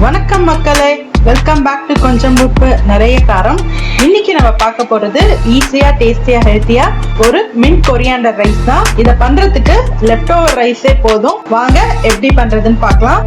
வணக்கம் மக்களே, welcome back to கொஞ்சம் உப்பு நிறைய காரம். இன்னைக்கு நம்ம பார்க்க போறது ஈஸியா டேஸ்டியா ஹெல்த்தியா ஒரு மின்ட் கொரியாண்டர் ரைஸ் தான். இதை பண்றதுக்கு லெஃப்ட் ஓவர் ரைஸே போதும். வாங்க எப்படி பண்றதுன்னு பார்க்கலாம்.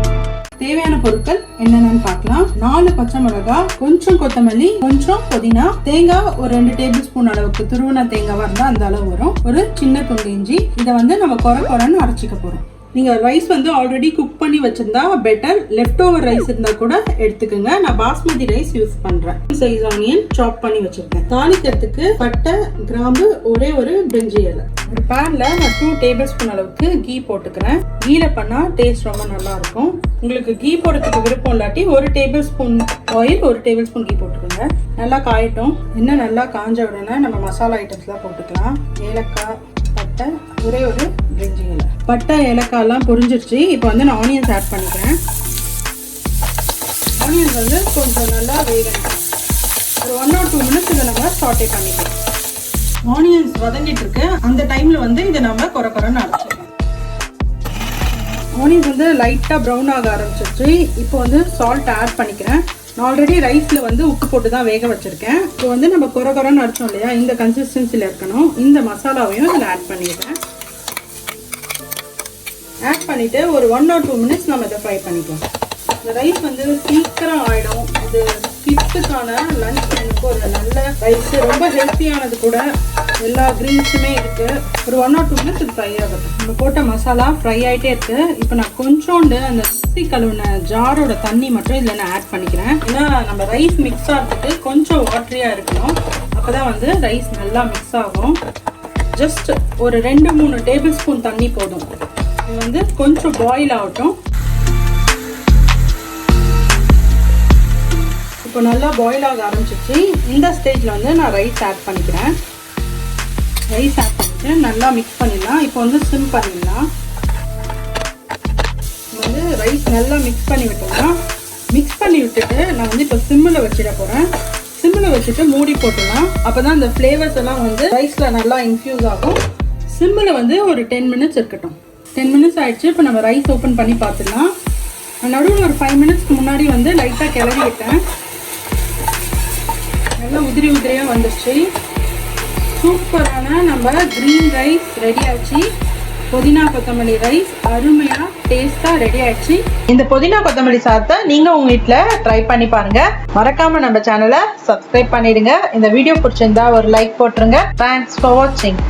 தேவையான பொருட்கள் என்னென்னு பார்க்கலாம். 4 பச்சை மிளகாய், கொஞ்சம் கொத்தமல்லி, கொஞ்சம் புதினா, தேங்காய் ஒரு 2 டேபிள் ஸ்பூன் அளவுக்கு துருவன தேங்காய் இருந்தா அந்த அளவு வரும். ஒரு சின்ன துண்டு இஞ்சி. இதை வந்து நம்ம கொரன்னு அரைச்சிக்க போறோம். நீங்க ரைஸ் வந்து ஆல்ரெடி குக் பண்ணி வச்சிருந்தா பெட்டர். லெஃப்ட் ஓவர் ரைஸ் இருந்தா கூட எடுத்துக்கோங்க. நான் பாஸ்மதி ரைஸ் யூஸ் பண்றேன். சைஸ் ஆனியன் சாப் பண்ணி வச்சிருக்கேன். தாளிக்கிறதுக்கு பட்டை, கிராம்பு, ஒரே ஒரு பிரிஞ்சி இலை. ஒரு பேன்ல நான் 2 டேபிள் ஸ்பூன் அளவுக்கு கீ போட்டுக்கிறேன். கீல பண்ணா டேஸ்ட் ரொம்ப நல்லா இருக்கும். உங்களுக்கு கீ போடுறதுக்கு விருப்பம் இல்லாட்டி 1 table spoon oil, 1 table spoon ghee போட்டுக்கோங்க. நல்லா காயட்டும். இன்னும் நல்லா காஞ்ச உடனே நம்ம மசாலா ஐட்டம்ஸ்லாம் போட்டுக்கலாம். ஏலக்காய், பட்டை, ஒரே ஒரு பிரிஞ்சி இலை. பட்டை, ஏலக்காய் எல்லாம் பொரிஞ்சிருச்சு. இப்போ வந்து நான் ஆனியன்ஸ் ஆட் பண்ணிக்கிறேன். ஆனியன்ஸ் வந்து கொஞ்சம் நல்லா வேகணும். ஒரு 1 or 2 மினிட்ஸ் இதை நம்ம சாட்டே பண்ணிக்கலாம். ஆனியன்ஸ் வதங்கிட்டு இருக்கு. அந்த டைம்ல வந்து இதை நம்ம கொரன்னு அரைச்சிக்கலாம். ஆனியன்ஸ் வந்து லைட்டா ப்ரௌன் ஆக ஆரம்பிச்சிருச்சு. இப்போ வந்து சால்ட் ஆட் பண்ணிக்கிறேன். நான் ஆல்ரெடி ரைஸ்ல வந்து உப்பு போட்டு தான் வேக வச்சிருக்கேன். இப்போ வந்து நம்ம கொரன்னு அரைச்சோம் இல்லையா, இந்த கன்சிஸ்டன்சில இருக்கணும். இந்த மசாலாவையும் இதில் ஆட் பண்ணிடுறேன். ஆட் பண்ணிட்டு ஒரு 1 or 2 மினிட்ஸ் நம்ம இதை ஃப்ரை பண்ணிக்கலாம். இந்த ரைஸ் வந்து சீக்கிரம் ஆயிடும். இது கிட்ஸுக்கான லஞ்ச் டைமுக்கு ஒரு நல்ல ரைஸ், ரொம்ப ஹெல்த்தியானது கூட. எல்லா கிரீன்ஸுமே இருக்கு. ஒரு 1 or 2 மினிட்ஸ் இது ஃப்ரை ஆகட்டும். நம்ம போட்ட மசாலா ஃப்ரை ஆகிட்டே இருக்கு. இப்போ நான் கொஞ்சோண்டு அந்த மிக்ஸி கழுவின ஜாரோட தண்ணி மட்டும் இதில் நான் ஆட் பண்ணிக்கிறேன். ஏன்னா நம்ம ரைஸ் மிக்ஸ் ஆகிறதுக்கு கொஞ்சம் வாட்டரியா இருக்கணும். அப்போதான் வந்து ரைஸ் நல்லா மிக்ஸ் ஆகும். ஜஸ்ட் ஒரு 2-3 டேபிள் ஸ்பூன் தண்ணி போதும். இது வந்து கொஞ்சம் பாயில் ஆகட்டும். இப்போ நல்லா பாயில் ஆக ஆரம்பிச்சிச்சு. இந்த ஸ்டேஜில் வந்து நான் ரைஸ் ஆட் பண்ணிக்கிறேன். ரைஸ் ஆட் பண்ணிட்டு நல்லா மிக்ஸ் பண்ணிடலாம். இப்போ வந்து சிம் பண்ணிடலாம். வந்து ரைஸ் நல்லா மிக்ஸ் பண்ணி விட்டோம்னா, மிக்ஸ் பண்ணி விட்டுட்டு நான் வந்து இப்போ சிம்மில் வச்சிட போகிறேன். சிம்மில் வச்சுட்டு மூடி போட்டுடலாம். அப்போ தான் இந்த ஃப்ளேவர்ஸ் எல்லாம் வந்து ரைஸில் நல்லா இன்ஃப்யூஸ் ஆகும். சிம்மில் வந்து ஒரு 10 மினிட்ஸ் இருக்கட்டும். 10 மினிட்ஸ் ஆயிடுச்சு. இப்போ நம்ம ரைஸ் ஓப்பன் பண்ணி பார்த்துடலாம். நடுவில் ஒரு 5 மினிட்ஸ்க்கு முன்னாடி வந்து லைட்டாக கிளறி விட்டேன். நல்லா உதிரியாக வந்துருச்சு. சூப்பரான நம்ம கிரீன் ரைஸ் ரெடி ஆச்சு. புதினா கொத்தமல்லி ரைஸ் அருமையா டேஸ்டா ரெடி ஆயிடுச்சு. இந்த புதினா கொத்தமல்லி சாதத்தை நீங்க உங்க வீட்டுல ட்ரை பண்ணி பாருங்க. மறக்காம நம்ம சேனலை சப்ஸ்கிரைப் பண்ணிடுங்க. இந்த வீடியோ பிடிச்சிருந்தா ஒரு லைக் போட்டுருங்க. தேங்க்ஸ் ஃபார் வாட்சிங்.